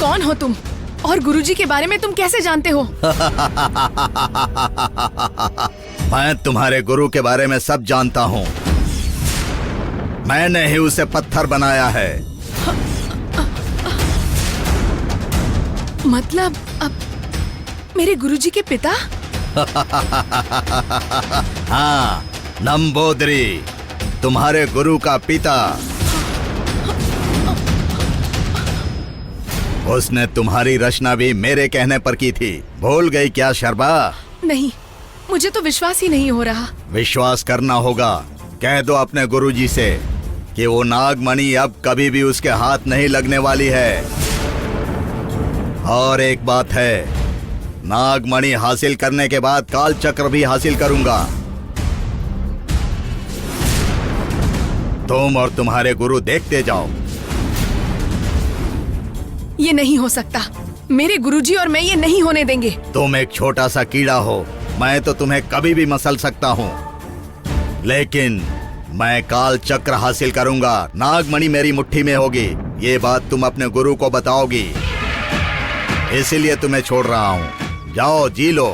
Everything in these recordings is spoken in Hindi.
कौन हो तुम और गुरुजी के बारे में तुम कैसे जानते हो? मैं तुम्हारे गुरु के बारे में सब जानता हूँ। मैंने ही उसे पत्थर बनाया है। मतलब अब मेरे गुरुजी के पिता? हाँ, नंबोदरी, तुम्हारे गुरु का पिता। उसने तुम्हारी रचना भी मेरे कहने पर की थी। भूल गई क्या शर्बा? नहीं, मुझे तो विश्वास ही नहीं हो रहा। विश्वास करना होगा। कह दो अपने गुरुजी से कि वो नागमणि अब कभी भी उसके हाथ नहीं लगने वाली है। और एक बात है, नागमणि हासिल करने के बाद काल चक्र भी हासिल करूंगा। तुम और तुम्हारे गुरु देखते जाओ। ये नहीं हो सकता। मेरे गुरुजी और मैं ये नहीं होने देंगे। तुम एक छोटा सा कीड़ा हो। मैं तो तुम्हें कभी भी मसल सकता हूँ, लेकिन मैं काल चक्र हासिल करूंगा। नागमणि मेरी मुट्ठी में होगी। ये बात तुम अपने गुरु को बताओगी, इसीलिए तुम्हें छोड़ रहा हूँ। जाओ, जी लो।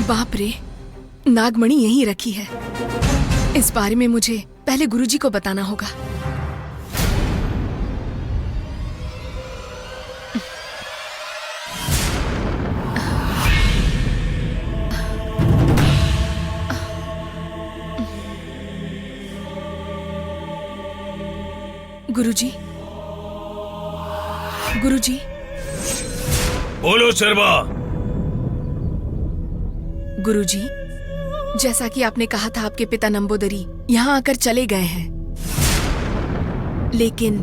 बाप रे, नागमणि यहीं रखी है। इस बारे में मुझे पहले गुरुजी को बताना होगा। गुरुजी, गुरुजी। बोलो शर्मा। गुरुजी, जैसा कि आपने कहा था आपके पिता नंबोदरी यहाँ आकर चले गए हैं, लेकिन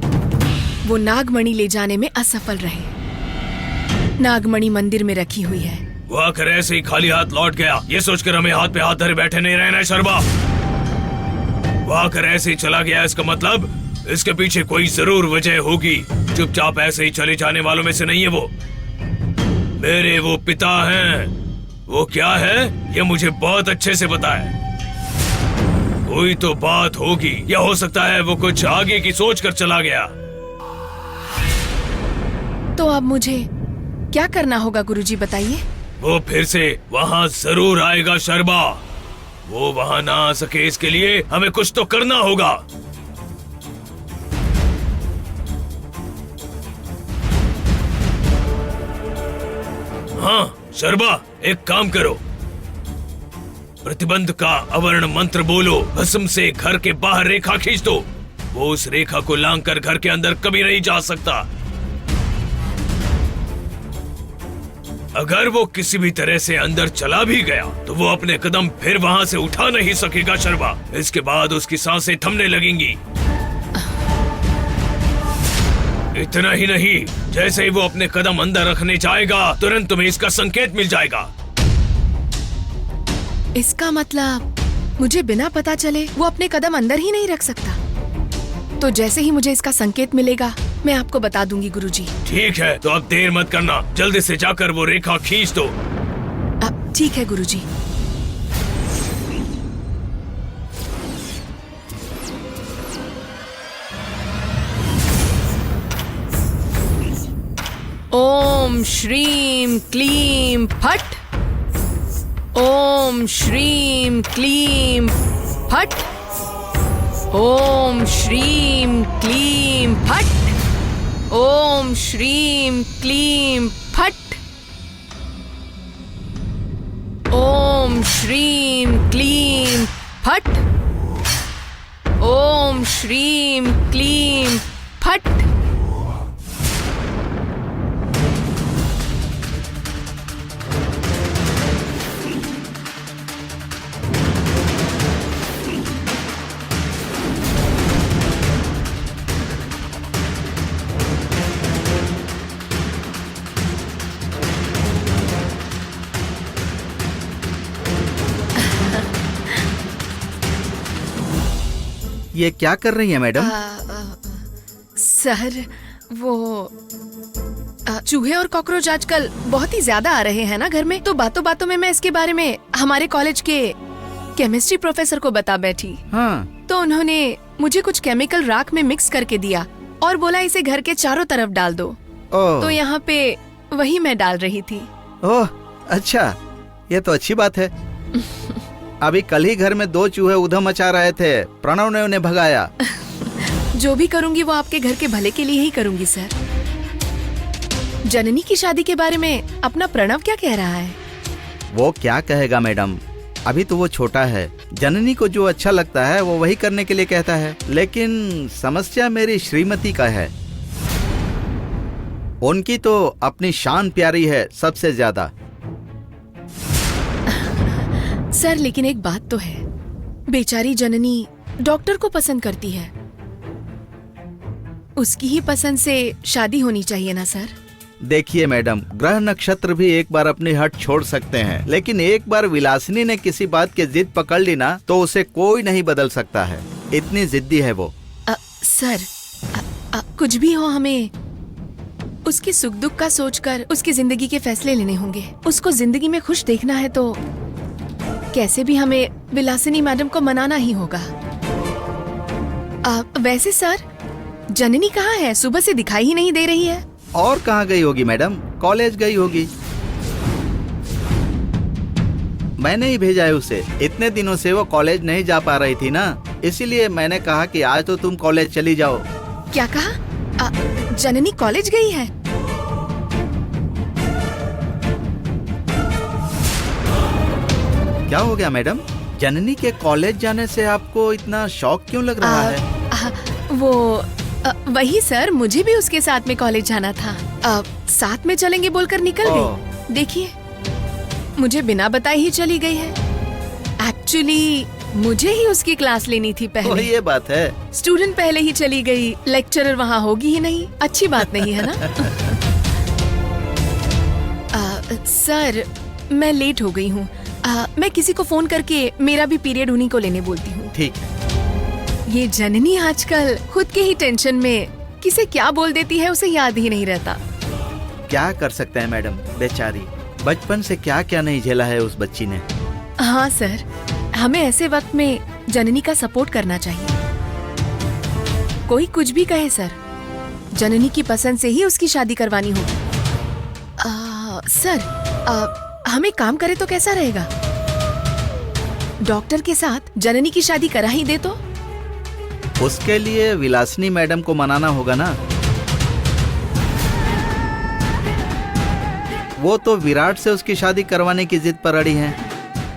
वो नागमणि ले जाने में असफल रहे। नागमणि मंदिर में रखी हुई है। वो आकर ऐसे ही खाली हाथ लौट गया, ये सोचकर हमें हाथ पे हाथ धरे बैठे नहीं रहना है शर्मा। वो आकर ऐसे ही चला गया, इसका मतलब इसके पीछे कोई जरूर वजह होगी। चुपचाप ऐसे ही चले जाने वालों में से नहीं है वो। मेरे वो पिता हैं। वो क्या है ये मुझे बहुत अच्छे से पता है। कोई तो बात होगी, या हो सकता है वो कुछ आगे की सोच कर चला गया। तो अब मुझे क्या करना होगा गुरुजी, बताइए। वो फिर से वहाँ जरूर आएगा शर्मा। वो वहाँ ना आ सके इसके लिए हमें कुछ तो करना होगा। हाँ शर्मा, एक काम करो, प्रतिबंध का अवर्ण मंत्र बोलो, भस्म से घर के बाहर रेखा खींच दो। वो उस रेखा को लांघकर घर के अंदर कभी नहीं जा सकता। अगर वो किसी भी तरह से अंदर चला भी गया तो वो अपने कदम फिर वहां से उठा नहीं सकेगा शर्मा। इसके बाद उसकी सांसें थमने लगेंगी। इतना ही नहीं, जैसे ही वो अपने कदम अंदर रखने जाएगा तुरंत तुम्हें इसका संकेत मिल जाएगा। इसका मतलब मुझे बिना पता चले वो अपने कदम अंदर ही नहीं रख सकता। तो जैसे ही मुझे इसका संकेत मिलेगा मैं आपको बता दूंगी गुरुजी। ठीक है, तो अब देर मत करना, जल्दी से जाकर वो रेखा खींच दो। ठीक है गुरुजी। ओम श्रीम क्लीम फट। ओम श्रीम क्लीम फट। ओम श्रीम क्लीम फट। ओम श्रीम क्लीम फट। ओम श्रीम क्लीम फट। ओम श्रीम क्लीम फट। ये क्या कर रही है मैडम? सर वो चूहे और कॉकरोच आजकल बहुत ही ज्यादा आ रहे हैं ना घर में, तो बातों बातों में मैं इसके बारे में हमारे कॉलेज के केमिस्ट्री प्रोफेसर को बता बैठी। हाँ। तो उन्होंने मुझे कुछ केमिकल राख में मिक्स करके दिया और बोला इसे घर के चारों तरफ डाल दो। ओह। तो यहाँ पे वही मैं डाल रही थी। ओह अच्छा, ये तो अच्छी बात है। अभी कल ही घर में 2 चूहे उधम मचा रहे थे, प्रणव ने उन्हें भगाया। जो भी करूँगी वो आपके घर के भले के लिए ही करूँगी सर। जननी की शादी के बारे में अपना प्रणव क्या कह रहा है? वो क्या कहेगा मैडम, अभी तो वो छोटा है। जननी को जो अच्छा लगता है वो वही करने के लिए कहता है। लेकिन समस्या मेरी श्रीमती का है। उनकी तो अपनी शान प्यारी है सबसे ज्यादा। सर लेकिन एक बात तो है, बेचारी जननी डॉक्टर को पसंद करती है। उसकी ही पसंद से शादी होनी चाहिए ना सर। देखिए मैडम, ग्रह नक्षत्र भी एक बार अपनी हट छोड़ सकते हैं, लेकिन एक बार विलासिनी ने किसी बात की जिद पकड़ ली ना तो उसे कोई नहीं बदल सकता है। इतनी जिद्दी है वो। सर कुछ भी हो, हमें उसके सुख दुख का सोचकर उसकी जिंदगी के फैसले लेने होंगे। उसको जिंदगी में खुश देखना है तो कैसे भी हमें विलासिनी मैडम को मनाना ही होगा। वैसे सर जननी कहाँ है? सुबह से दिखाई ही नहीं दे रही है। और कहाँ गई होगी मैडम? कॉलेज गई होगी। मैंने ही भेजा है उसे। इतने दिनों से वो कॉलेज नहीं जा पा रही थी ना, इसीलिए मैंने कहा कि आज तो तुम कॉलेज चली जाओ। क्या कहा? जननी कॉलेज गई है? क्या हो गया मैडम? जननी के कॉलेज जाने से आपको इतना शौक क्यों लग रहा है? वही सर, मुझे भी उसके साथ में कॉलेज जाना था। साथ में चलेंगे बोलकर निकल गई। देखिए मुझे बिना बताए ही चली गई है। एक्चुअली मुझे ही उसकी क्लास लेनी थी पहले। ये बात है। स्टूडेंट पहले ही चली गई, लेक्चरर वहाँ होगी ही नहीं। अच्छी बात नहीं है ना? सर मैं लेट हो गई हूँ। मैं किसी को फोन करके मेरा भी पीरियड उन्हीं को लेने बोलती हूँ। ठीक। ये जननी आजकल खुद के ही टेंशन में किसे क्या बोल देती है उसे याद ही नहीं रहता। क्या कर सकते हैं मैडम, बेचारी बचपन से क्या क्या नहीं झेला है उस बच्ची ने। हाँ सर, हमें ऐसे वक्त में जननी का सपोर्ट करना चाहिए। कोई कुछ भी कहे सर, जननी की पसंद से ही उसकी शादी करवानी होगी। सर हम एक काम करें तो कैसा रहेगा? डॉक्टर के साथ जननी की शादी करा ही दे तो? उसके लिए विलासिनी मैडम को मनाना होगा ना। वो तो विराट से उसकी शादी करवाने की जिद पर अड़ी हैं।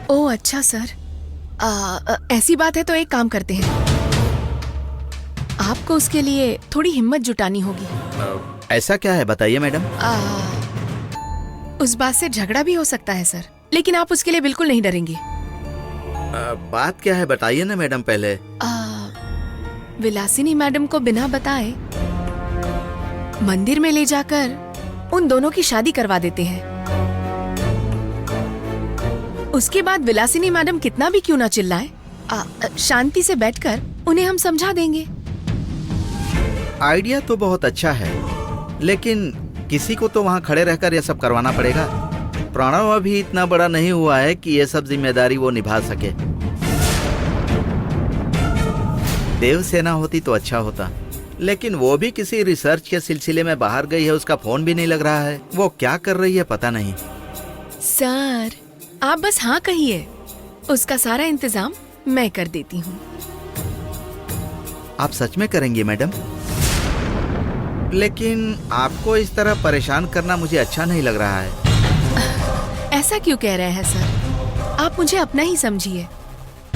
ओह अच्छा सर, ऐसी बात है तो एक काम करते हैं, आपको उसके लिए थोड़ी हिम्मत जुटानी होगी। ऐसा क्या है बताइए मैडम? उस बात से झगड़ा भी हो सकता है सर, लेकिन आप उसके लिए बिल्कुल नहीं डरेंगे। बात क्या है बताइए ना मैडम पहले। विलासिनी मैडम को बिना बताए मंदिर में ले जाकर उन दोनों की शादी करवा देते हैं। उसके बाद विलासिनी मैडम कितना भी क्यों ना चिल्लाए, शांति से बैठकर उन्हें हम समझा देंगे। आइडिया तो बहुत अच्छा है, लेकिन किसी को तो वहाँ खड़े रहकर यह सब करवाना पड़ेगा। प्रणव अभी इतना बड़ा नहीं हुआ है कि ये सब जिम्मेदारी वो निभा सके। देवसेना होती तो अच्छा होता, लेकिन वो भी किसी रिसर्च के सिलसिले में बाहर गई है। उसका फोन भी नहीं लग रहा है। वो क्या कर रही है पता नहीं। सर आप बस हाँ कहिए, उसका सारा इंतजाम मैं कर देती हूँ। आप सच में करेंगी मैडम? लेकिन आपको इस तरह परेशान करना मुझे अच्छा नहीं लग रहा है। ऐसा क्यों कह रहे हैं सर? आप मुझे अपना ही समझिए।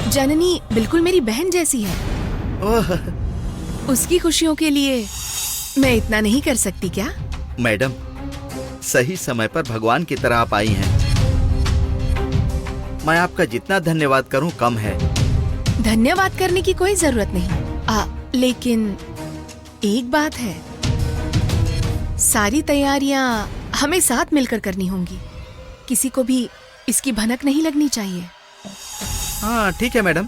जननी बिल्कुल मेरी बहन जैसी है। ओह उसकी खुशियों के लिए मैं इतना नहीं कर सकती क्या? मैडम, सही समय पर भगवान की तरह आप आई हैं। मैं आपका जितना धन्यवाद करूं कम है। धन्यवाद करने की कोई जरूरत नहीं। लेकिन एक बात है, सारी तैयारियां हमें साथ मिलकर करनी होंगी। किसी को भी इसकी भनक नहीं लगनी चाहिए। हाँ ठीक है मैडम,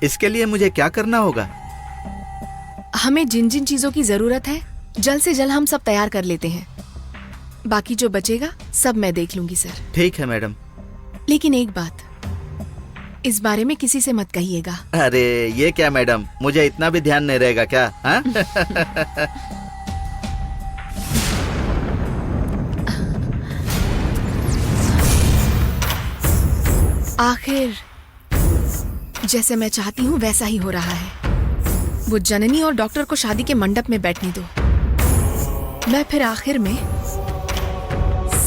इसके लिए मुझे क्या करना होगा? हमें जिन जिन चीजों की जरूरत है जल्द से जल्द हम सब तैयार कर लेते हैं। बाकी जो बचेगा सब मैं देख लूंगी सर। ठीक है मैडम। लेकिन एक बात, इस बारे में किसी से मत कहिएगा। अरे ये क्या मैडम, मुझे इतना भी ध्यान नहीं रहेगा क्या? हाँ? आखिर जैसे मैं चाहती हूँ वैसा ही हो रहा है। वो जननी और डॉक्टर को शादी के मंडप में बैठने दो। मैं फिर आखिर में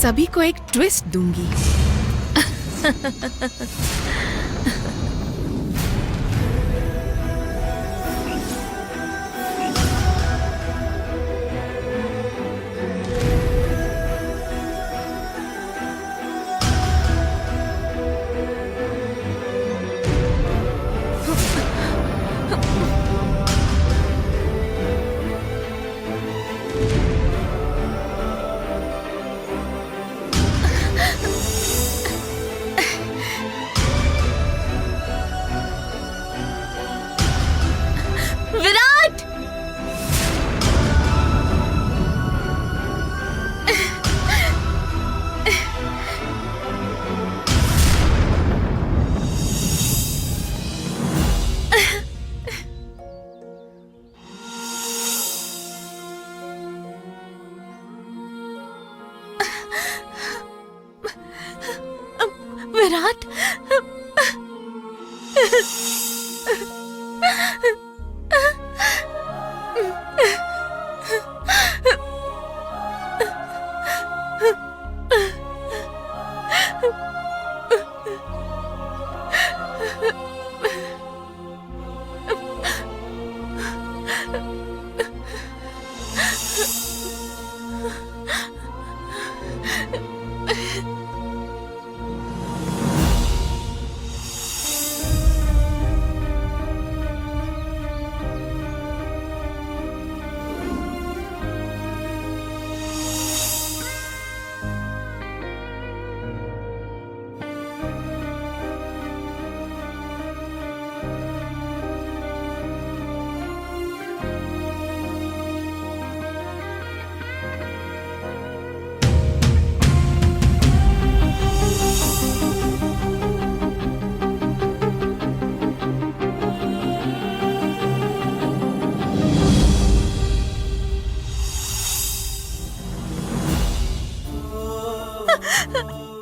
सभी को एक ट्विस्ट दूंगी। विराट! विराट!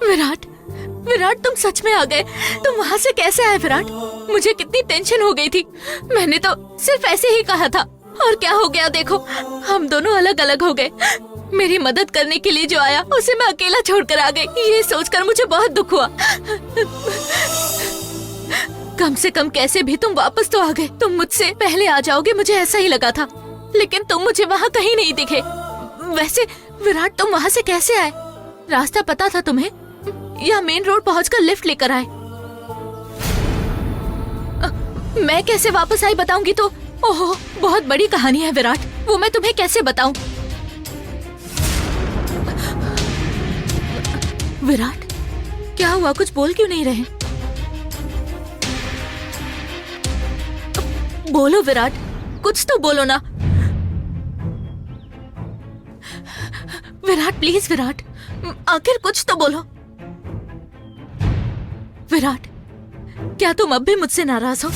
विराट, विराट तुम सच में आ गए। तुम वहाँ से कैसे आए विराट? मुझे कितनी टेंशन हो गई थी। मैंने तो सिर्फ ऐसे ही कहा था, और क्या हो गया देखो, हम दोनों अलग अलग हो गए। मेरी मदद करने के लिए जो आया उसे मैं अकेला छोड़कर आ गई। ये सोचकर मुझे बहुत दुख हुआ। कम से कम कैसे भी तुम वापस तो आ गए। तुम मुझसे पहले आ जाओगे मुझे ऐसा ही लगा था, लेकिन तुम मुझे वहाँ कहीं नहीं दिखे। वैसे विराट तुम वहाँ से कैसे आए? रास्ता पता था तुम्हें या मेन रोड पहुंचकर लिफ्ट लेकर आए? मैं कैसे वापस आई बताऊंगी तो? ओहो, बहुत बड़ी कहानी है विराट, वो मैं तुम्हें कैसे बताऊं? विराट क्या हुआ, कुछ बोल क्यों नहीं रहे? बोलो विराट, कुछ तो बोलो ना। विराट प्लीज, विराट आखिर कुछ तो बोलो। विराट क्या तुम अब भी मुझसे नाराज हो?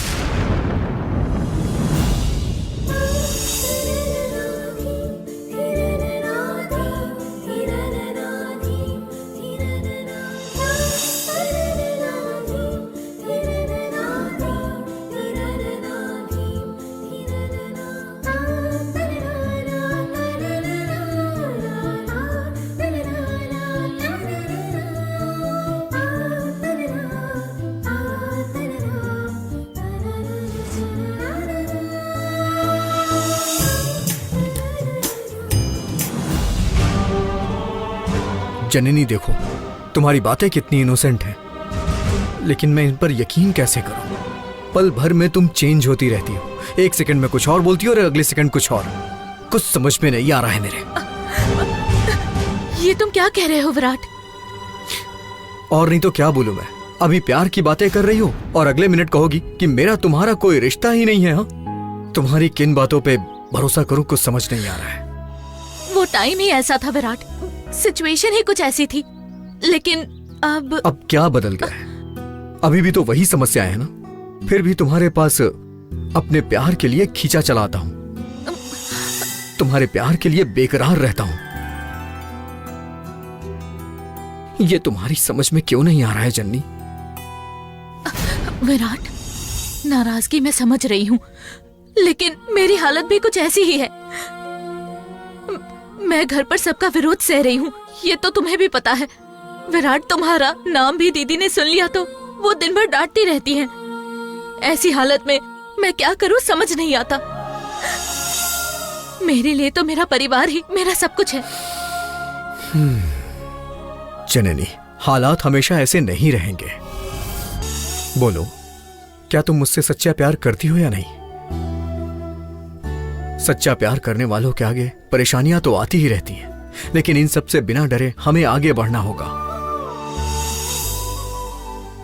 जननी देखो, तुम्हारी बातें कितनी इनोसेंट हैं, लेकिन मैं इन पर यकीन कैसे करूं? पल भर में तुम चेंज होती रहती हो, एक सेकंड में कुछ और बोलती हो और अगले सेकंड कुछ और। कुछ समझ में नहीं आ रहा है मेरे। ये तुम क्या कह रहे हो विराट? और नहीं तो क्या बोलूं मैं? अभी प्यार की बातें कर रही हो और अगले मिनट कहोगी कि मेरा तुम्हारा कोई रिश्ता ही नहीं है। हाँ, तुम्हारी किन बातों पे भरोसा करूं, कुछ समझ नहीं आ रहा है। वो टाइम ही ऐसा था विराट, सिचुएशन ही कुछ ऐसी थी, लेकिन अब क्या बदल गया है? अभी भी तो वही समस्या है ना? फिर भी तुम्हारे पास अपने प्यार के लिए खींचा चलाता हूं, तुम्हारे प्यार के लिए बेकरार रहता हूं। ये तुम्हारी समझ में क्यों नहीं आ रहा है जन्नी? विराट, नाराजगी मैं समझ रही हूँ, लेकिन मेरी हालत भी कुछ ऐसी ही है। मैं घर पर सबका विरोध सह रही हूँ, ये तो तुम्हें भी पता है। विराट, तुम्हारा नाम भी दीदी ने सुन लिया तो वो दिन भर डांटती रहती हैं। ऐसी हालत में मैं क्या करूँ समझ नहीं आता। मेरे लिए तो मेरा परिवार ही मेरा सब कुछ है। जननी, हालात हमेशा ऐसे नहीं रहेंगे। बोलो, क्या तुम मुझसे सच्चा प्यार करती हो या नहीं? सच्चा प्यार करने वालों के आगे परेशानियां तो आती ही रहती हैं, लेकिन इन सब से बिना डरे हमें आगे बढ़ना होगा।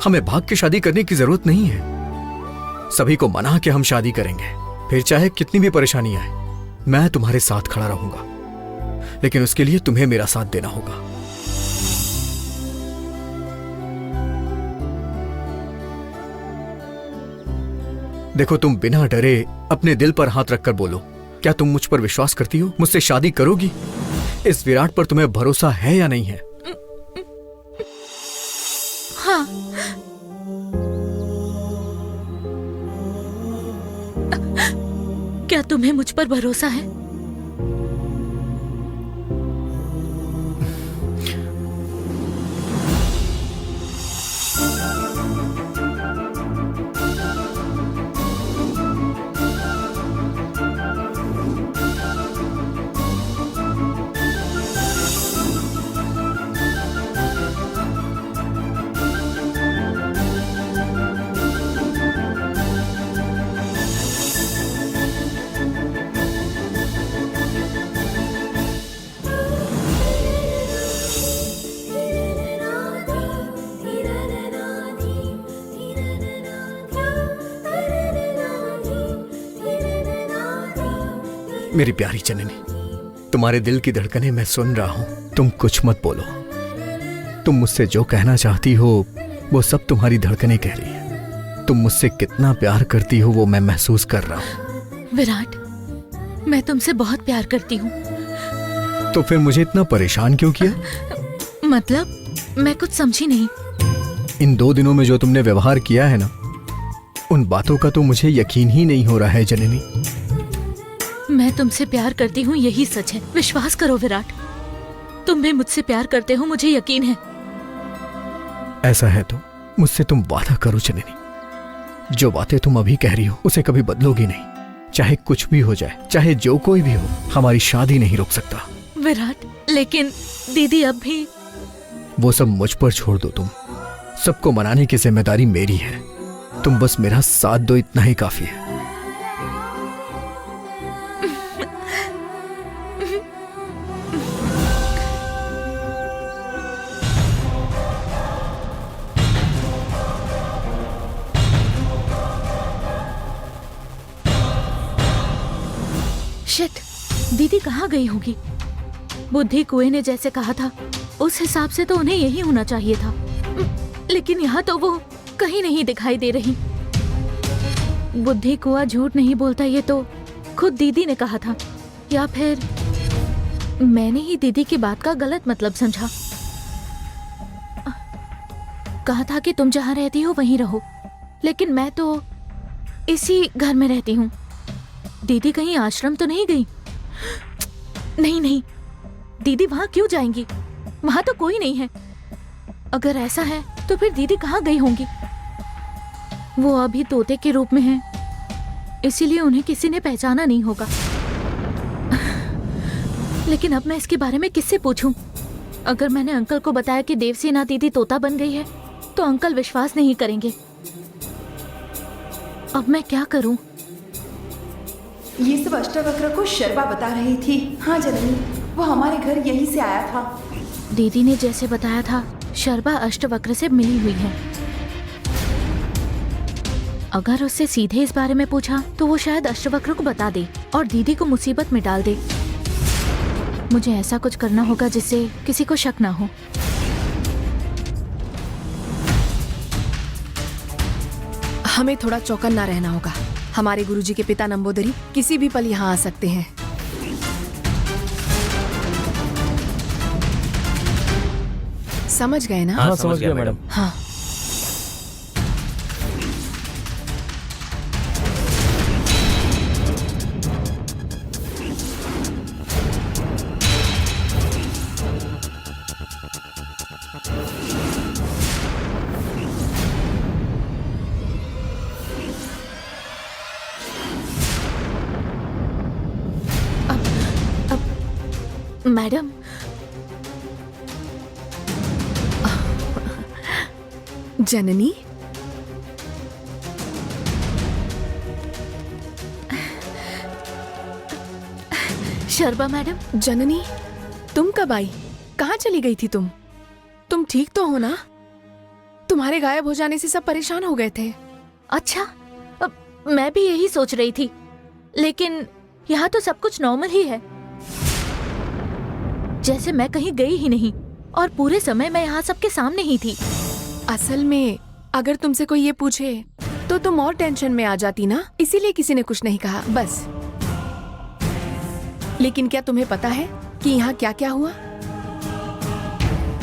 हमें भाग के शादी करने की जरूरत नहीं है। सभी को मना के हम शादी करेंगे, फिर चाहे कितनी भी परेशानी आए, मैं तुम्हारे साथ खड़ा रहूंगा, लेकिन उसके लिए तुम्हें मेरा साथ देना होगा। देखो, तुम बिना डरे अपने दिल पर हाथ रखकर बोलो, क्या तुम मुझ पर विश्वास करती हो? मुझसे शादी करोगी? इस विराट पर तुम्हें भरोसा है या नहीं है? हाँ। क्या तुम्हें मुझ पर भरोसा है? मेरी प्यारी जननी, तुम्हारे दिल की धड़कनें मैं सुन रहा हूं। तुम कुछ मत बोलो। तुम मुझसे जो कहना चाहती हो वो सब तुम्हारी धड़कनें कह रही है। तुम मुझसे कितना प्यार करती हो वो मैं महसूस कर रहा हूं। विराट, मैं तुमसे बहुत प्यार करती हूँ। तो फिर मुझे इतना परेशान क्यों किया? मतलब, मैं कुछ समझी नहीं। इन 2 दिनों में जो तुमने व्यवहार किया है ना, उन बातों का तो मुझे यकीन ही नहीं हो रहा है जननी। मैं तुमसे प्यार करती हूँ, यही सच है। विश्वास करो विराट, तुम भी मुझसे प्यार करते हो, मुझे यकीन है। ऐसा है तो मुझसे तुम वादा करो जननी, जो बातें तुम अभी कह रही हो उसे कभी बदलोगी नहीं। चाहे कुछ भी हो जाए, चाहे जो कोई भी हो, हमारी शादी नहीं रोक सकता। विराट, लेकिन दीदी अब भी। वो सब मुझ पर छोड़ दो। तुम सबको मनाने की जिम्मेदारी मेरी है। तुम बस मेरा साथ दो, इतना ही काफी है। शिट, दीदी कहाँ गई होगी? बुद्धि कुएं ने जैसे कहा था उस हिसाब से तो उन्हें यही होना चाहिए था, लेकिन यहाँ तो वो कहीं नहीं दिखाई दे रही। बुद्धि कुआं झूठ नहीं बोलता, ये तो खुद दीदी ने कहा था, या फिर मैंने ही दीदी की बात का गलत मतलब समझा। कहा था कि तुम जहाँ रहती हो वहीं रहो, लेकिन मैं तो इसी घर में रहती हूँ। दीदी कहीं आश्रम तो नहीं गई? नहीं नहीं, दीदी वहां क्यों जाएंगी? वहां तो कोई नहीं है। अगर ऐसा है तो फिर दीदी कहाँ गई होंगी? वो अभी तोते के रूप में हैं, इसीलिए उन्हें किसी ने पहचाना नहीं होगा। लेकिन अब मैं इसके बारे में किससे पूछूं? अगर मैंने अंकल को बताया कि देवसेना दीदी तोता बन गई है तो अंकल विश्वास नहीं करेंगे। अब मैं क्या करूं? ये सब अष्टवक्र को शर्बा बता रही थी। हाँ जननी, वो हमारे घर यहीं से आया था। दीदी ने जैसे बताया था, शर्बा अष्टवक्र से मिली हुई है। अगर उससे सीधे इस बारे में पूछा तो वो शायद अष्टवक्र को बता दे और दीदी को मुसीबत में डाल दे। मुझे ऐसा कुछ करना होगा जिससे किसी को शक ना हो। हमें थोड़ा चौकन्ना रहना होगा। हमारे गुरुजी के पिता नंबोदरी किसी भी पल यहाँ आ सकते हैं। समझ गए ना? हाँ समझ गया मैडम। हाँ। मैडम, जननी, शर्बा मैडम। जननी, तुम कब आई? कहाँ चली गई थी तुम? तुम ठीक तो हो ना? तुम्हारे गायब हो जाने से सब परेशान हो गए थे। अच्छा, अब मैं भी यही सोच रही थी, लेकिन यहाँ तो सब कुछ नॉर्मल ही है, जैसे मैं कहीं गई ही नहीं और पूरे समय मैं यहाँ सबके सामने ही थी। असल में अगर तुमसे कोई ये पूछे तो तुम और टेंशन में आ जाती ना, इसीलिए किसी ने कुछ नहीं कहा, बस। लेकिन क्या तुम्हें पता है कि यहाँ क्या क्या हुआ?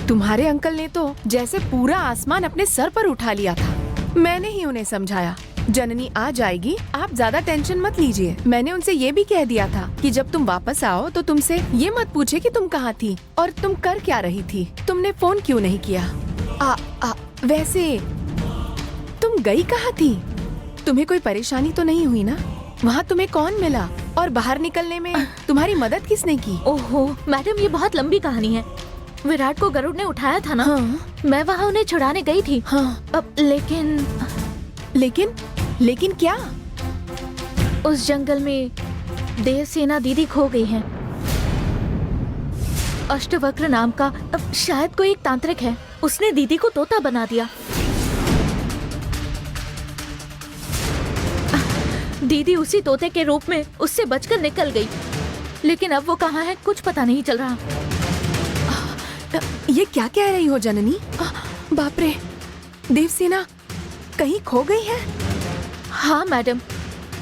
तुम्हारे अंकल ने तो जैसे पूरा आसमान अपने सर पर उठा लिया था। मैंने ही उन्हें समझाया, जननी आ जाएगी, आप ज्यादा टेंशन मत लीजिए। मैंने उनसे ये भी कह दिया था कि जब तुम वापस आओ तो तुमसे ये मत पूछे कि तुम कहाँ थी और तुम कर क्या रही थी, तुमने फोन क्यों नहीं किया। वैसे तुम गई कहाँ थी? तुम्हें कोई परेशानी तो नहीं हुई ना? वहाँ तुम्हें कौन मिला और बाहर निकलने में तुम्हारी मदद किसने की? ओहो मैडम, ये बहुत लंबी कहानी है। विराट को गरुड़ ने उठाया था ना। हाँ। मैं वहाँ उन्हें छुड़ाने गई थी। हाँ। अब लेकिन क्या? उस जंगल में देवसेना दीदी खो गई है। अष्टवक्र नाम का अब शायद कोई एक तांत्रिक है, उसने दीदी को तोता बना दिया। दीदी उसी तोते के रूप में उससे बचकर निकल गई, लेकिन अब वो कहाँ है कुछ पता नहीं चल रहा। ये क्या कह रही हो जननी? बाप रे, देवसेना कहीं खो गई है? हाँ मैडम,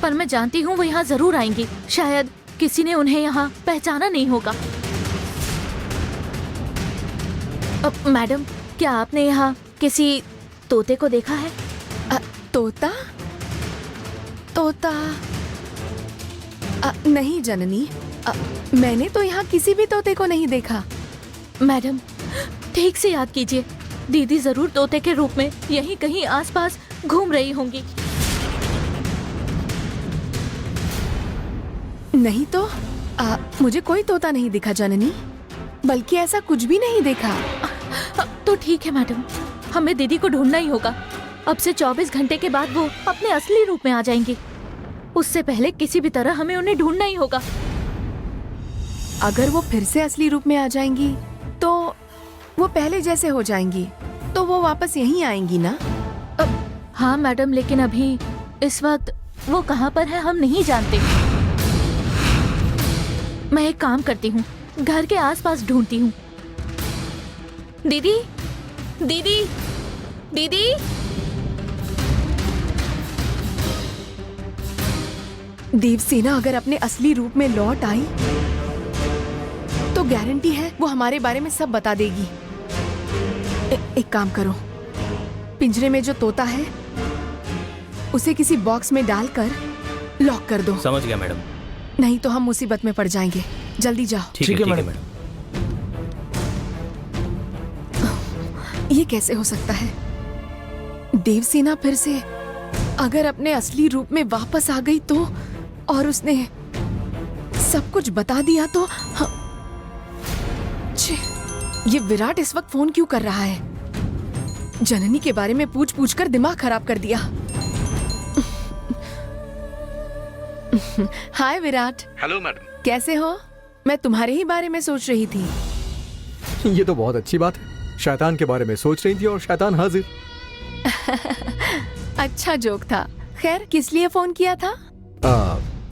पर मैं जानती हूँ वो यहाँ जरूर आएंगी। शायद किसी ने उन्हें यहाँ पहचाना नहीं होगा। अब मैडम, क्या आपने यहाँ किसी तोते को देखा है? तोता? नहीं जननी, मैंने तो यहाँ किसी भी तोते को नहीं देखा। मैडम ठीक से याद कीजिए, दीदी जरूर तोते के रूप में यहीं कहीं आसपास घूम रही होंगी। नहीं तो मुझे कोई तोता नहीं दिखा जननी, बल्कि ऐसा कुछ भी नहीं देखा। तो ठीक है मैडम, हमें दीदी को ढूंढना ही होगा। अब से 24 घंटे के बाद वो अपने असली रूप में आ जाएंगी। उससे पहले किसी भी तरह हमें उन्हें ढूंढना ही होगा। अगर वो फिर से असली रूप में आ जाएंगी तो वो पहले जैसे हो जाएंगी, तो वो वापस यहीं आएंगी ना? हाँ मैडम, लेकिन अभी इस वक्त वो कहाँ पर है हम नहीं जानते। मैं एक काम करती हूँ, घर के आसपास ढूंढती हूँ। दीदी, दीदी, दीदी। देवसेना अगर अपने असली रूप में लौट आई तो गारंटी है वो हमारे बारे में सब बता देगी। एक काम करो, पिंजरे में जो तोता है उसे किसी बॉक्स में डालकर लॉक कर दो। समझ गया मैडम। नहीं तो हम मुसीबत में पड़ जाएंगे। जल्दी जाओ। ठीक है मैडम। ये कैसे हो सकता है? देवसेना फिर से अगर अपने असली रूप में वापस आ गई तो, और उसने सब कुछ बता दिया तो छी। ये विराट इस वक्त फोन क्यों कर रहा है? जननी के बारे में पूछ पूछ कर दिमाग खराब कर दिया। हाय विराट। Hello madam. कैसे हो? मैं तुम्हारे ही बारे में सोच रही थी। ये तो बहुत अच्छी बात है। शैतान के बारे में सोच रही थी और शैतान हाजिर। अच्छा जोक था। खैर, किस लिए फोन किया था?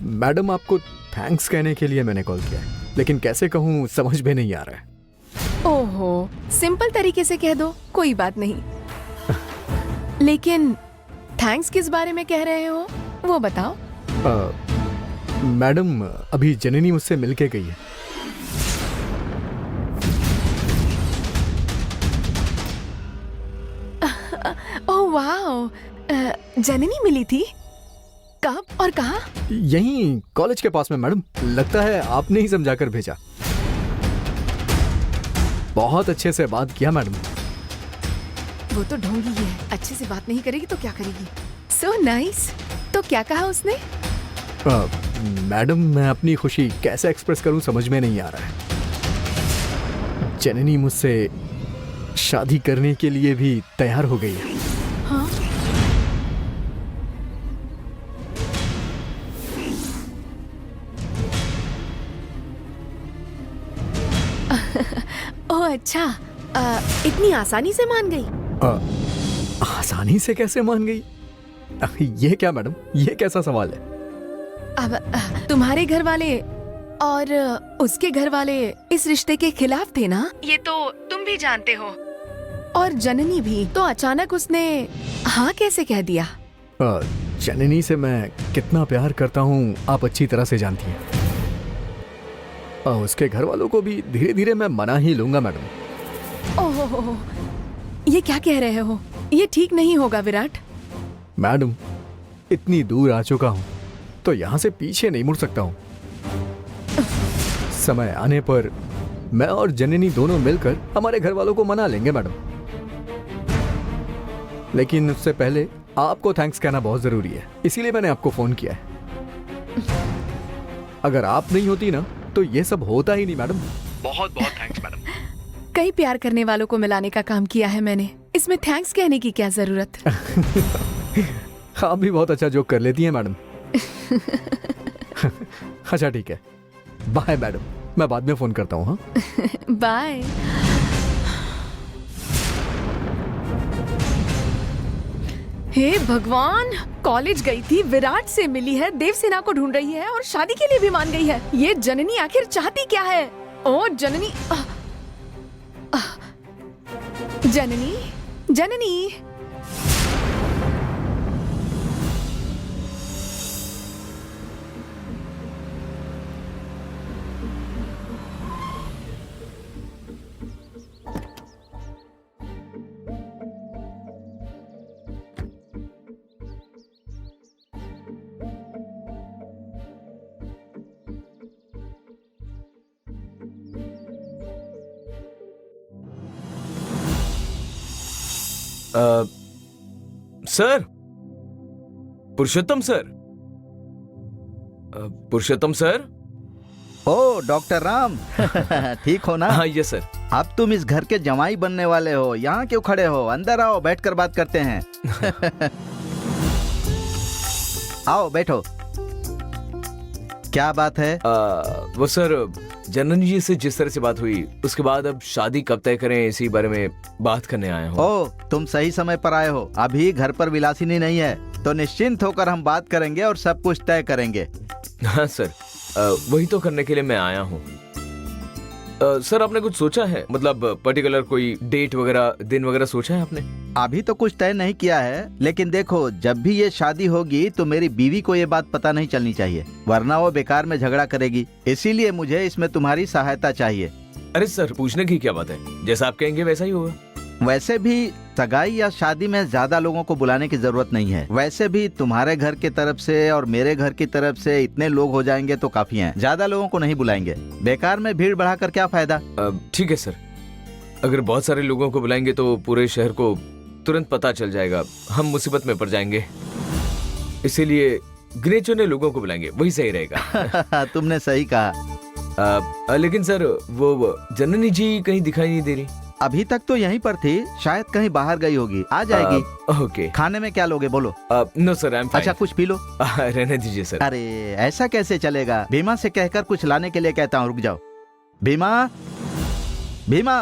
मैडम, आपको थैंक्स कहने के लिए मैंने कॉल किया है, लेकिन कैसे कहूँ समझ में नहीं आ रहा है। ओहो, सिंपल तरीके से कह दो, कोई बात नहीं। लेकिन थैंक्स किस बारे में कह रहे हो, वो बताओ। मैडम, अभी जननी मुझसे मिलके गई है। ओह वाओ, जननी मिली थी? कब और कहाँ? यहीं कॉलेज के पास में मैडम। लगता है आपने ही समझाकर भेजा। बहुत अच्छे से बात किया मैडम। वो तो ढोंगी है, अच्छे से बात नहीं करेगी तो क्या करेगी? So nice. तो क्या कहा उसने? मैडम, मैं अपनी खुशी कैसे एक्सप्रेस करूं समझ में नहीं आ रहा है। जननी मुझसे शादी करने के लिए भी तैयार हो गई है। हाँ? ओह अच्छा, इतनी आसानी से मान गई? आसानी से कैसे मान गई? ये क्या मैडम, ये कैसा सवाल है? अब तुम्हारे घर वाले और उसके घर वाले इस रिश्ते के खिलाफ थे ना? ये तो तुम भी जानते हो। और जननी भी। तो अचानक उसने हाँ कैसे कह दिया? जननी से मैं कितना प्यार करता हूँ आप अच्छी तरह से जानती हैं। उसके घर वालों को भी धीरे धीरे मैं मना ही लूंगा मैडम। ओह, ये क्या कह रहे हो? ये ठीक नहीं होगा विराट। मैडम, इतनी दूर आ चुका हूँ तो यहाँ से पीछे नहीं मुड़ सकता हूँ। समय आने पर मैं और जननी दोनों मिलकर हमारे घर वालों को मना लेंगे मैडम। लेकिन उससे पहले आपको थैंक्स कहना बहुत जरूरी है, इसीलिए मैंने आपको फोन किया है। अगर आप नहीं होती ना तो ये सब होता ही नहीं मैडम। बहुत बहुत थैंक्स मैडम। कई प्यार करने वालों को मिलाने का काम किया है मैंने, इसमें थैंक्स कहने की क्या जरूरत? आप भी बहुत अच्छा जोक कर लेती हैं मैडम। अच्छा ठीक है, बाय मैडम, मैं बाद में फोन करता हूँ। हाँ बाय। हे भगवान, कॉलेज गई थी, विराट से मिली है, देवसेना को ढूंढ रही है और शादी के लिए भी मान गई है। ये जननी आखिर चाहती क्या है? ओ जननी, जननी, जननी। सर, पुरुषोत्तम सर, पुरुषोत्तम सर। ओ डॉक्टर राम, ठीक हो ना? हाँ ये सर। अब तुम इस घर के जमाई बनने वाले हो, यहाँ क्यों खड़े हो? अंदर आओ, बैठकर बात करते हैं। आओ बैठो। क्या बात है? वो सर, जननी जी से जिस तरह से बात हुई उसके बाद अब शादी कब तय करें इसी बारे में बात करने आया हूँ। ओ, तुम सही समय पर आए हो। अभी घर पर विलासिनी नहीं है, तो निश्चिंत होकर हम बात करेंगे और सब कुछ तय करेंगे। हाँ सर, वही तो करने के लिए मैं आया हूँ। सर, आपने कुछ सोचा है? मतलब पर्टिकुलर कोई डेट वगैरह, दिन वगैरह सोचा है आपने? अभी तो कुछ तय नहीं किया है, लेकिन देखो, जब भी ये शादी होगी तो मेरी बीवी को ये बात पता नहीं चलनी चाहिए, वरना वो बेकार में झगड़ा करेगी। इसीलिए मुझे इसमें तुम्हारी सहायता चाहिए। अरे सर, पूछने की क्या बात है, जैसा आप कहेंगे वैसा ही होगा। वैसे भी सगाई या शादी में ज्यादा लोगों को बुलाने की जरूरत नहीं है। वैसे भी तुम्हारे घर की तरफ से और मेरे घर की तरफ से इतने लोग हो जाएंगे तो काफी हैं। ज्यादा लोगों को नहीं बुलाएंगे, बेकार में भीड़ बढ़ाकर क्या फायदा। ठीक है सर, अगर बहुत सारे लोगों को बुलाएंगे तो पूरे शहर को तुरंत पता चल जाएगा, हम मुसीबत में पड़ जाएंगे। इसीलिए गिने चुने लोगों को बुलाएंगे, वही सही रहेगा। तुमने सही कहा। लेकिन सर वो जननी जी कहीं दिखाई नहीं दे रही। अभी तक तो यहीं पर थी, शायद कहीं बाहर गई होगी, आ जाएगी। ओके। खाने में क्या लोगे बोलो? No sir, I am fine. अच्छा कुछ पी लो। रहने दीजिए सर। अरे ऐसा कैसे चलेगा? भीमा से कहकर कुछ लाने के लिए कहता हूँ, रुक जाओ। भीमा, भीमा।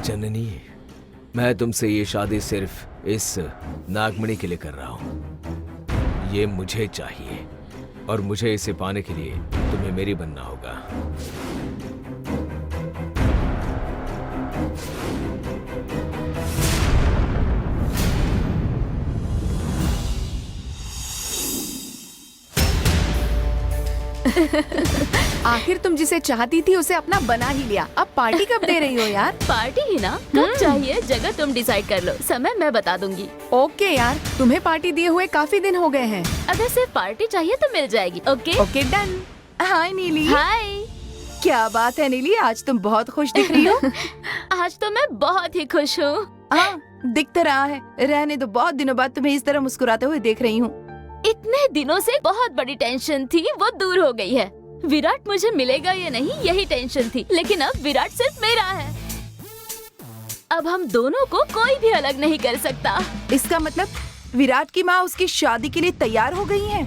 जननी, मैं तुमसे ये शादी सिर्फ इस नागमणि के लिए कर रहा हूँ। ये मुझे चाहिए और मुझे इसे पाने के लिए तुम्हें मेरी बनना होगा। आखिर तुम जिसे चाहती थी उसे अपना बना ही लिया। अब पार्टी कब दे रही हो यार? पार्टी ही ना, कब चाहिए जगह तुम डिसाइड कर लो, समय मैं बता दूंगी। ओके यार, तुम्हें पार्टी दिए हुए काफी दिन हो गए हैं। अगर सिर्फ पार्टी चाहिए तो मिल जाएगी। Okay okay done. हाय नीली। हाय। क्या बात है नीली, आज तुम बहुत खुश दिख रही हो। आज तो मैं बहुत ही खुश हूँ। हाँ, दिख तो रहा है। रहने दो, बहुत दिनों बाद तुम्हें इस तरह मुस्कुराते हुए देख रही हूँ। इतने दिनों से बहुत बड़ी टेंशन थी, वो दूर हो गई है। विराट मुझे मिलेगा या नहीं, यही टेंशन थी, लेकिन अब विराट सिर्फ मेरा है। अब हम दोनों को कोई भी अलग नहीं कर सकता। इसका मतलब विराट की माँ उसकी शादी के लिए तैयार हो गई है।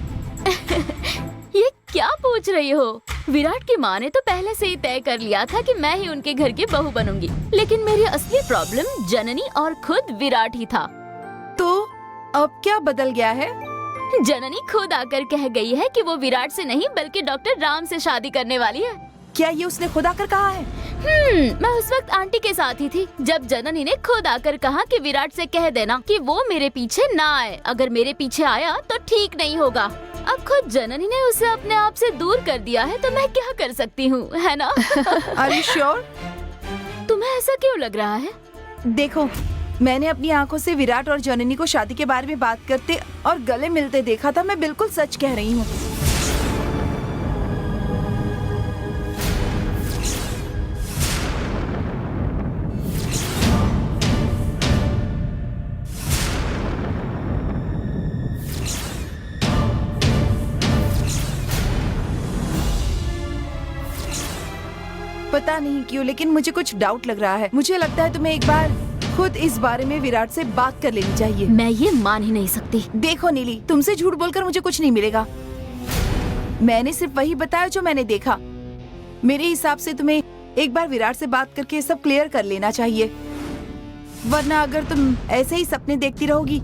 ये क्या पूछ रही हो? विराट की माँ ने तो पहले से ही तय कर लिया था कि मैं ही उनके घर की बहू बनूंगी, लेकिन मेरी असली प्रॉब्लम जननी और खुद विराट ही था। तो अब क्या बदल गया है? जननी खुद आकर कह गई है कि वो विराट से नहीं बल्कि डॉक्टर राम से शादी करने वाली है। क्या ये उसने खुद आकर कहा है? मैं उस वक्त आंटी के साथ ही थी जब जननी ने खुद आकर कहा कि विराट से कह देना कि वो मेरे पीछे ना आए। अगर मेरे पीछे आया तो ठीक नहीं होगा। अब खुद जननी ने उसे अपने आप से दूर कर दिया है, तो मैं क्या कर सकती हूँ, है ना? Are you sure? तुम्हें ऐसा क्यों लग रहा है? देखो, मैंने अपनी आंखों से विराट और जननी को शादी के बारे में बात करते और गले मिलते देखा था। मैं बिल्कुल सच कह रही हूँ। पता नहीं क्यों, लेकिन मुझे कुछ डाउट लग रहा है। मुझे लगता है तुम्हें एक बार खुद इस बारे में विराट से बात कर लेनी चाहिए। मैं ये मान ही नहीं सकती। देखो नीली, तुमसे झूठ बोलकर मुझे कुछ नहीं मिलेगा। मैंने सिर्फ वही बताया जो मैंने देखा। मेरे हिसाब से तुम्हें एक बार विराट से बात करके सब क्लियर कर लेना चाहिए, वरना अगर तुम ऐसे ही सपने देखती रहोगी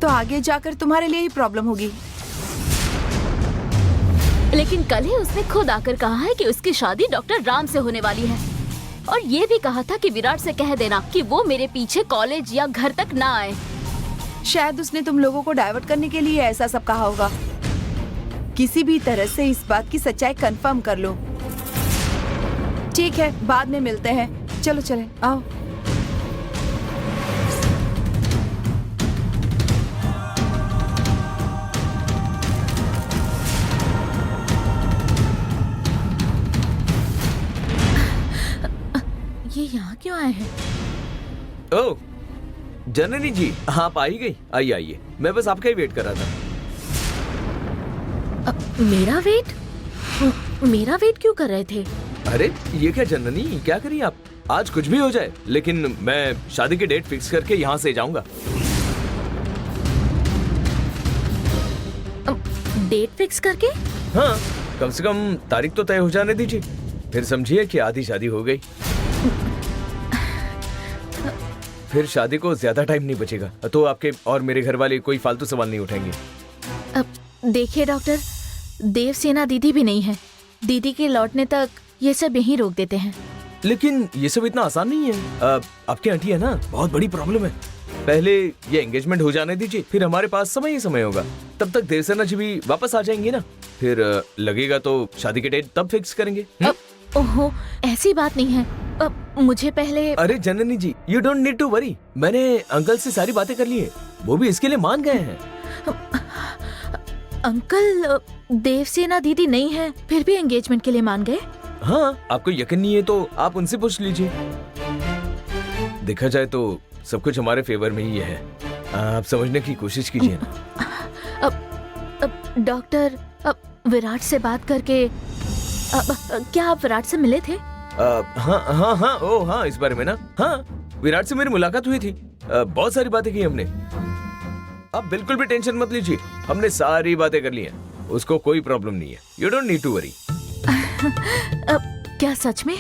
तो आगे जाकर तुम्हारे लिए ही प्रॉब्लम होगी। लेकिन कल ही उसने खुद आकर कहा है कि उसकी शादी डॉक्टर राम से होने वाली है, और ये भी कहा था कि विराट से कह देना कि वो मेरे पीछे कॉलेज या घर तक ना आए। शायद उसने तुम लोगों को डाइवर्ट करने के लिए ऐसा सब कहा होगा। किसी भी तरह से इस बात की सच्चाई कंफर्म कर लो। ठीक है, बाद में मिलते हैं। चलो चलें, आओ। ये यहाँ क्यों आए हैं? ओह जननी जी, आप आ ही गई। आइए आइए, मैं बस आपका ही वेट कर रहा था। मेरा वेट? मेरा वेट क्यों कर रहे थे? अरे ये क्या जननी, क्या करिए आप? आज कुछ भी हो जाए, लेकिन मैं शादी की डेट फिक्स करके यहाँ से जाऊंगा। डेट फिक्स करके? हाँ, कम से कम तारीख तो तय हो जाने दीजिए, फिर समझिए कि आधी शादी हो गई। फिर शादी को ज्यादा टाइम नहीं बचेगा, तो आपके और मेरे घर वाले कोई फालतू सवाल नहीं उठाएंगे। देखिए डॉक्टर, देवसेना दीदी भी नहीं है। दीदी के लौटने तक ये सब यहीं रोक देते हैं। लेकिन ये सब इतना आसान नहीं है। आपकी आंटी है ना, बहुत बड़ी प्रॉब्लम है। पहले ये एंगेजमेंट हो जाने दीजिए, फिर हमारे पास समय ही समय होगा। तब तक देवसेना जी भी वापस आ जाएंगे ना। फिर लगेगा तो शादी की डेट तब फिक्स करेंगे। ओहो, ऐसी बात नहीं है। मुझे पहले अरे Janani ji, you don't need to worry. मैंने अंकल से सारी बातें कर ली है, वो भी इसके लिए मान गए हैं। अंकल, देवसेना दीदी नहीं है, फिर भी एंगेजमेंट के लिए मान गए। हाँ, आपको यकीन नहीं है तो आप उनसे पूछ लीजिए। देखा जाए तो सब कुछ हमारे फेवर में ही है, आप समझने की कोशिश कीजिए ना। डॉक्टर, विराट से बात करके क्या आप विराट से मिले थे? हाँ, ओ हाँ, इस बारे में ना, हाँ, विराट से मेरी मुलाकात हुई थी। बहुत सारी बातें की हमने। आप बिल्कुल भी टेंशन मत लीजिए, हमने सारी बातें कर ली हैं, उसको कोई प्रॉब्लम नहीं है। You don't need to worry. क्या सच में?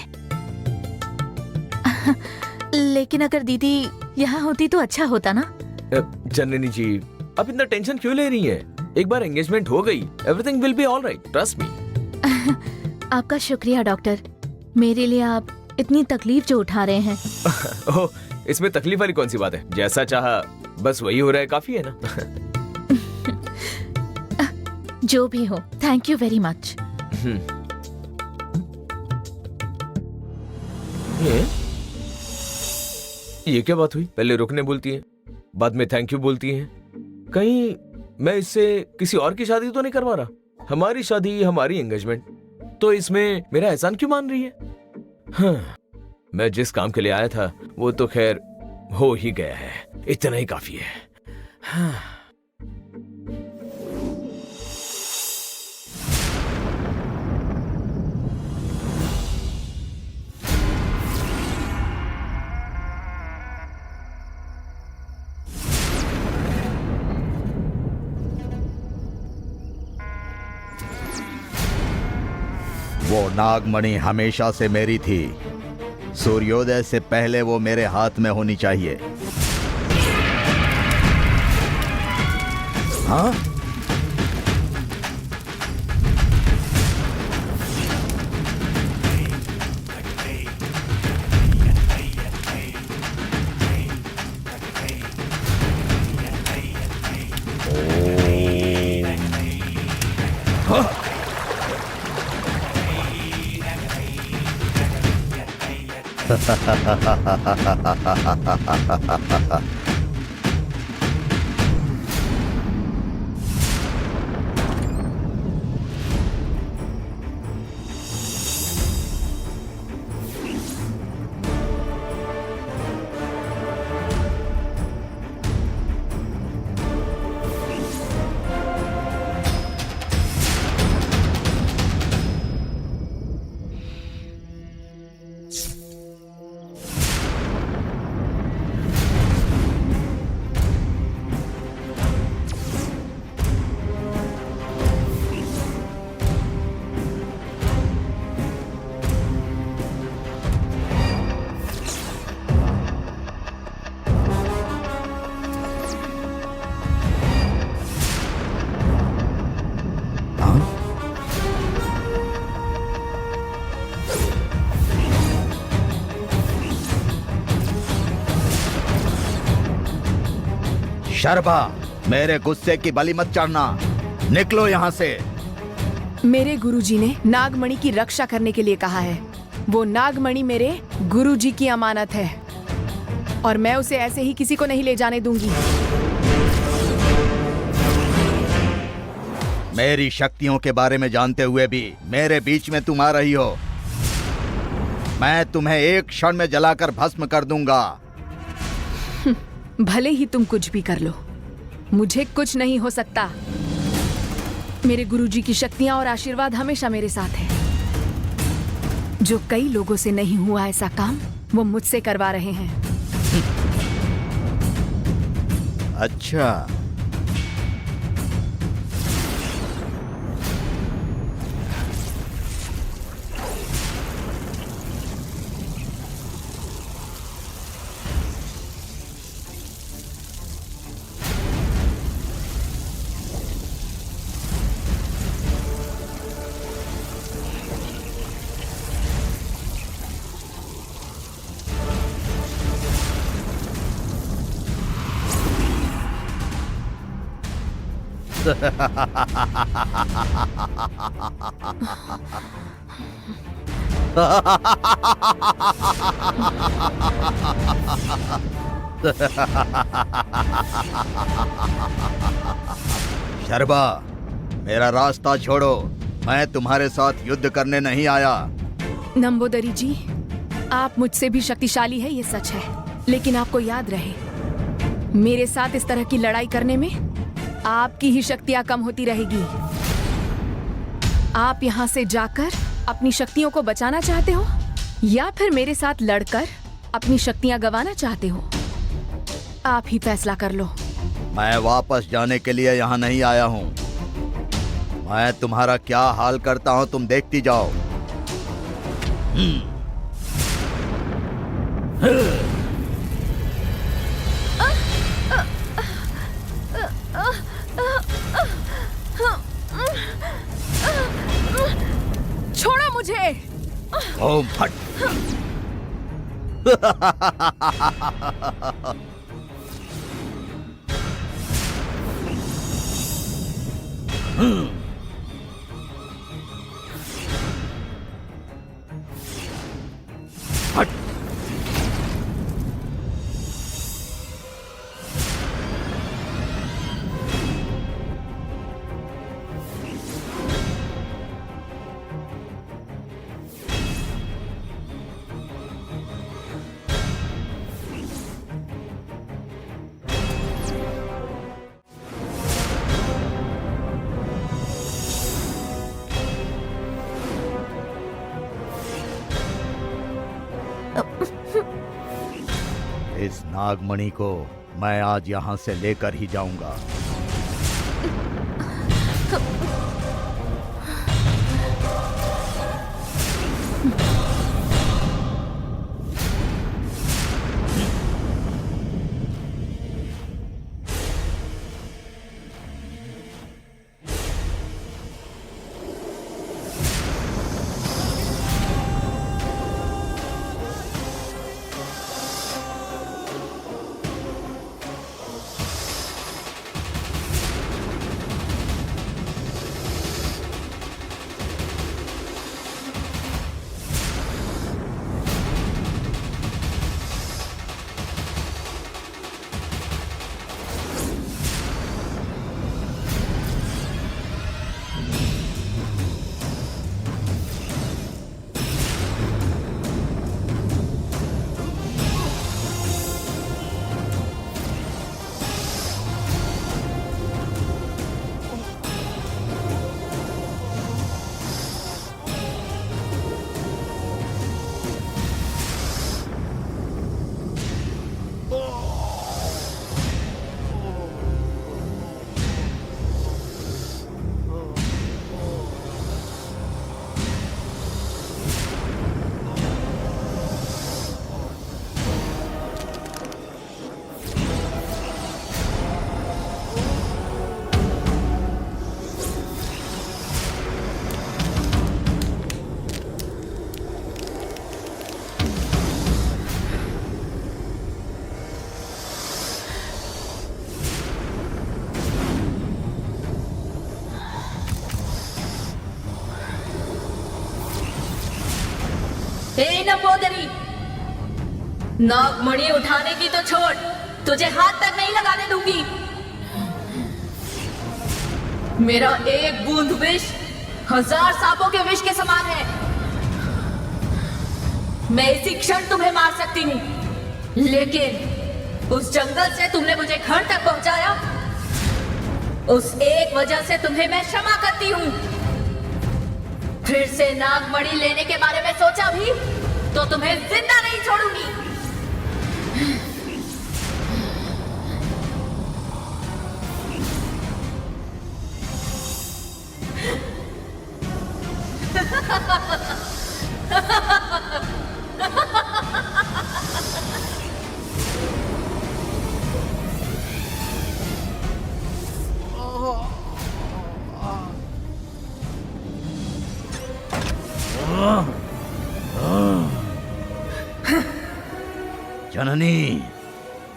लेकिन अगर दीदी यहाँ होती तो अच्छा होता ना। जननी जी, आप इतना टेंशन क्यों ले रही हैं? एक बार एंगेजमेंट हो गई, everything will be all right, trust me. आपका शुक्रिया डॉक्टर, मेरे लिए आप इतनी तकलीफ जो उठा रहे हैं। ओह, इसमें तकलीफ वाली कौन सी बात है? जैसा चाहा बस वही हो रहा है, काफी है ना। जो भी हो, थैंक यू वेरी मच। ये क्या बात हुई? पहले रुकने बोलती है, बाद में थैंक यू बोलती है। कहीं मैं इससे किसी और की शादी तो नहीं करवा रहा? हमारी शादी, हमारी एंगेजमेंट, तो इसमें मेरा एहसान क्यों मान रही है? हाँ, मैं जिस काम के लिए आया था वो तो खैर हो ही गया है, इतना ही काफी है। हाँ। वो नागमणि हमेशा से मेरी थी, सूर्योदय से पहले वो मेरे हाथ में होनी चाहिए। हाँ? शर्बा, मेरे गुस्से की बलि मत चढ़ना, निकलो यहाँ से। मेरे गुरुजी ने नागमणि की रक्षा करने के लिए कहा है। वो नागमणि मेरे गुरुजी की अमानत है और मैं उसे ऐसे ही किसी को नहीं ले जाने दूंगी। मेरी शक्तियों के बारे में जानते हुए भी मेरे बीच में तुम आ रही हो। मैं तुम्हें एक क्षण में जलाकर भस्म कर दूंगा। भले ही तुम कुछ भी कर लो, मुझे कुछ नहीं हो सकता। मेरे गुरुजी की शक्तियां और आशीर्वाद हमेशा मेरे साथ है। जो कई लोगों से नहीं हुआ ऐसा काम, वो मुझसे करवा रहे हैं। अच्छा, शर्बा, मेरा रास्ता छोड़ो। मैं तुम्हारे साथ युद्ध करने नहीं आया। नंबोदरी जी, आप मुझसे भी शक्तिशाली है, ये सच है, लेकिन आपको याद रहे, मेरे साथ इस तरह की लड़ाई करने में आपकी ही शक्तियां कम होती रहेगी। आप यहाँ से जाकर अपनी शक्तियों को बचाना चाहते हो या फिर मेरे साथ लड़कर अपनी शक्तियां गंवाना चाहते हो? आप ही फैसला कर लो। मैं वापस जाने के लिए यहाँ नहीं आया हूँ। मैं तुम्हारा क्या हाल करता हूँ तुम देखती जाओ। छोड़ो मुझे। ओम फट। फट। इस नागमणि को मैं आज यहाँ से लेकर ही जाऊंगा। हे नंबोदरी, नागमणि उठाने की तो छोड़, तुझे हाथ तक नहीं लगाने दूंगी। मेरा एक बूंद विष 1000 सांपों के विष के समान है। मैं इसी क्षण तुम्हें मार सकती हूँ, लेकिन उस जंगल से तुमने मुझे घर तक पहुंचाया, उस एक वजह से तुम्हें मैं क्षमा करती हूँ। फिर से नागमणि लेने के बारे में सोचा भी तो तुम्हें जिंदा नहीं छोड़ूंगी। जननी,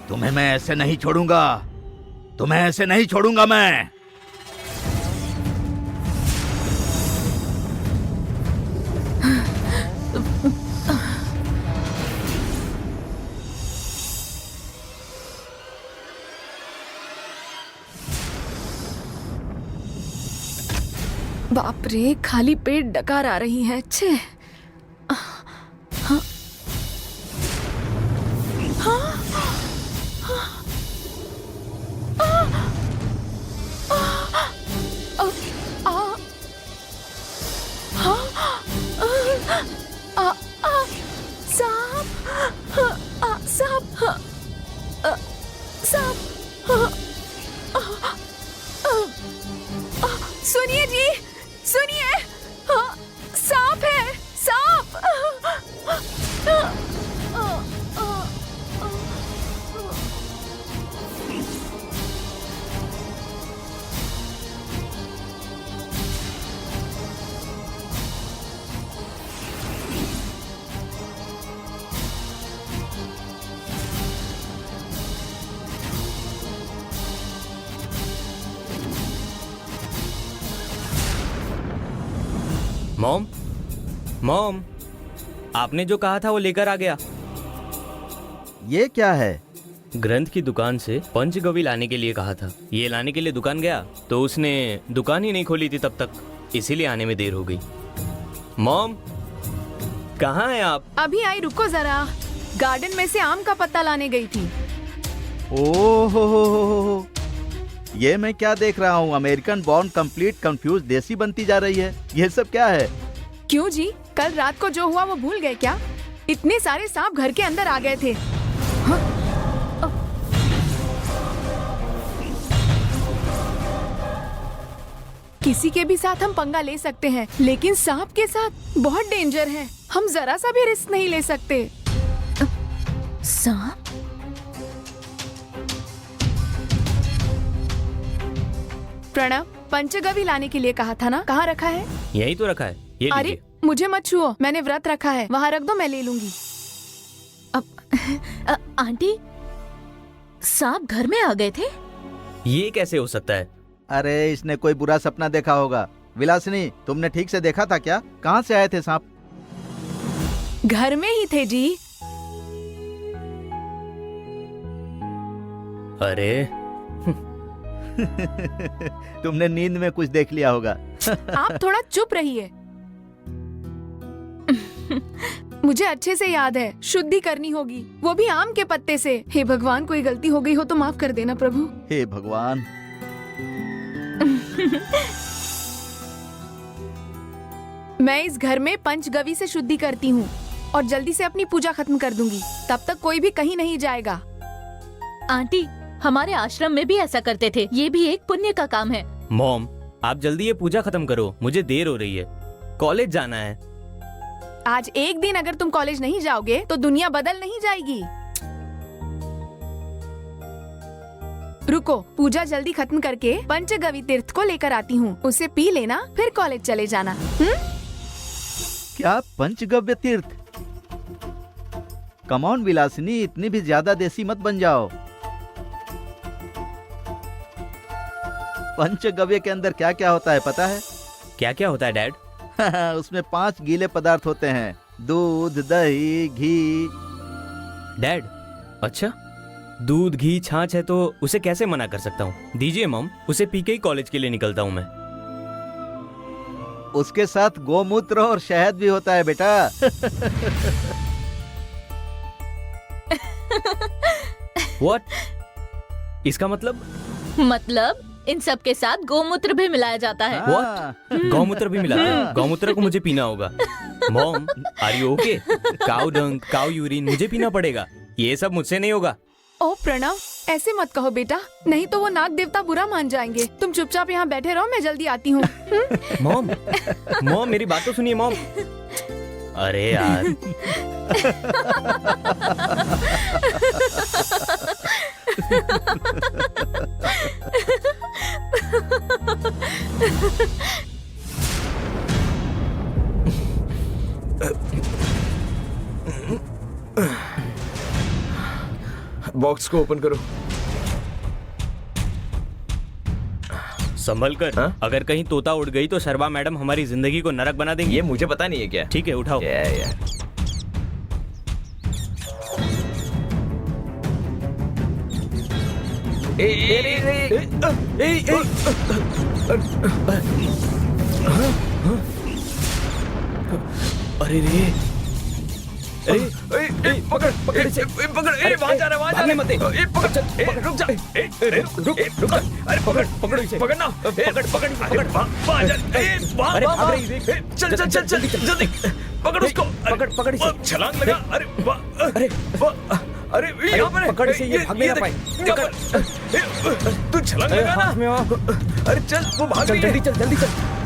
तुम्हें मैं ऐसे नहीं छोड़ूंगा, तुम्हें ऐसे नहीं छोड़ूंगा मैं। बाप रे, खाली पेट डकार आ रही है। छे। हाँ। सुनिए जी, सुनिए, सांप है, सांप। मॉम, मॉम, आपने जो कहा था वो लेकर आ गया। ये क्या है? ग्रंथ की दुकान से पंचगव्य लाने के लिए कहा था। ये लाने के लिए दुकान गया तो उसने दुकान ही नहीं खोली थी तब तक, इसीलिए आने में देर हो गई। मॉम, कहाँ हैं आप? अभी आई, रुको जरा। गार्डन में से आम का पत्ता लाने गई थी। ओहो, ये मैं क्या देख रहा हूँ? अमेरिकन बॉर्न कंप्लीट कंफ्यूज देसी बनती जा रही है। ये सब क्या है? क्यों जी, कल रात को जो हुआ वो भूल गए क्या? इतने सारे सांप घर के अंदर आ गए थे। हाँ? किसी के भी साथ हम पंगा ले सकते हैं, लेकिन सांप के साथ बहुत डेंजर है। हम जरा सा भी रिस्क नहीं ले सकते। सांप? प्रणव, पंचगव्य लाने के लिए कहा था ना, कहाँ रखा है? यही तो रखा है, ये अरे लीजिए। मुझे मत छुओ, मैंने व्रत रखा है। वहाँ रख दो, मैं ले लूंगी। आंटी, सांप घर में आ गए थे? ये कैसे हो सकता है? अरे इसने कोई बुरा सपना देखा होगा। विलासिनी, तुमने ठीक से देखा था क्या? कहाँ से आए थे सांप? घर में ही थे जी। अरे तुमने नींद में कुछ देख लिया होगा। आप थोड़ा चुप रहिए। मुझे अच्छे से याद है, शुद्धि करनी होगी, वो भी आम के पत्ते से। हे भगवान, कोई गलती हो गई हो तो माफ कर देना प्रभु। हे भगवान। मैं इस घर में पंचगव्य से शुद्धि करती हूँ और जल्दी से अपनी पूजा खत्म कर दूंगी। तब तक कोई भी कहीं नहीं जाएगा। आंटी, हमारे आश्रम में भी ऐसा करते थे। ये भी एक पुण्य का काम है। मॉम, आप जल्दी ये पूजा खत्म करो, मुझे देर हो रही है, कॉलेज जाना है। आज एक दिन अगर तुम कॉलेज नहीं जाओगे तो दुनिया बदल नहीं जाएगी। रुको, पूजा जल्दी खत्म करके पंचगव्य तीर्थ को लेकर आती हूँ। उसे पी लेना, फिर कॉलेज चले जाना। क्या पंचगव्य तीर्थ? कम ऑन विलासिनी, इतनी भी ज्यादा देसी मत बन जाओ। पंचगव्य के अंदर क्या क्या होता है पता है? क्या क्या होता है डैड? उसमें 5 गीले पदार्थ होते हैं। दूध, दही, घी। डैड, अच्छा, दूध, घी, छाछ है तो उसे कैसे मना कर सकता हूँ? दीजिए मॉम, उसे पी के ही कॉलेज के लिए निकलता हूँ मैं। उसके साथ गोमूत्र और शहद भी होता है बेटा। What? इसका मतलब इन सब के साथ गोमूत्र भी मिलाया जाता है। What? गौमूत्र भी मिलाता है? गौमूत्र को मुझे पीना होगा। Mom, are you okay? Cow dung, cow urine मुझे पीना पड़ेगा। ये सब मुझसे नहीं होगा। ओ प्रणव, ऐसे मत कहो बेटा, नहीं तो वो नाग देवता बुरा मान जाएंगे। तुम चुपचाप यहाँ बैठे रहो, मैं जल्दी आती हूँ। मॉम, मॉम मेरी बात तो सुनिए मॉम। अरे यार। बॉक्स को ओपन करो। संभल कर, हाँ? अगर कहीं तोता उड़ गई तो शर्मा मैडम हमारी जिंदगी को नरक बना देंगी। ये मुझे पता नहीं है क्या। ठीक है, उठाओ। अरे रे पकड़ पकड़ इसे पकड़ वहां जा रहा है मत पकड़ रुक जा रुक जा अरे पकड़ इसे पकड़ना पकड़ चल चल चल चल जल्दी पकड़ उसको पकड़ इसे छलांग लगा अरे अरे यहाँ पर पकड़ इसे ये भाग नहीं पाए तू छलांग लगा ना अरे चल वो भाग रही है जल्दी चल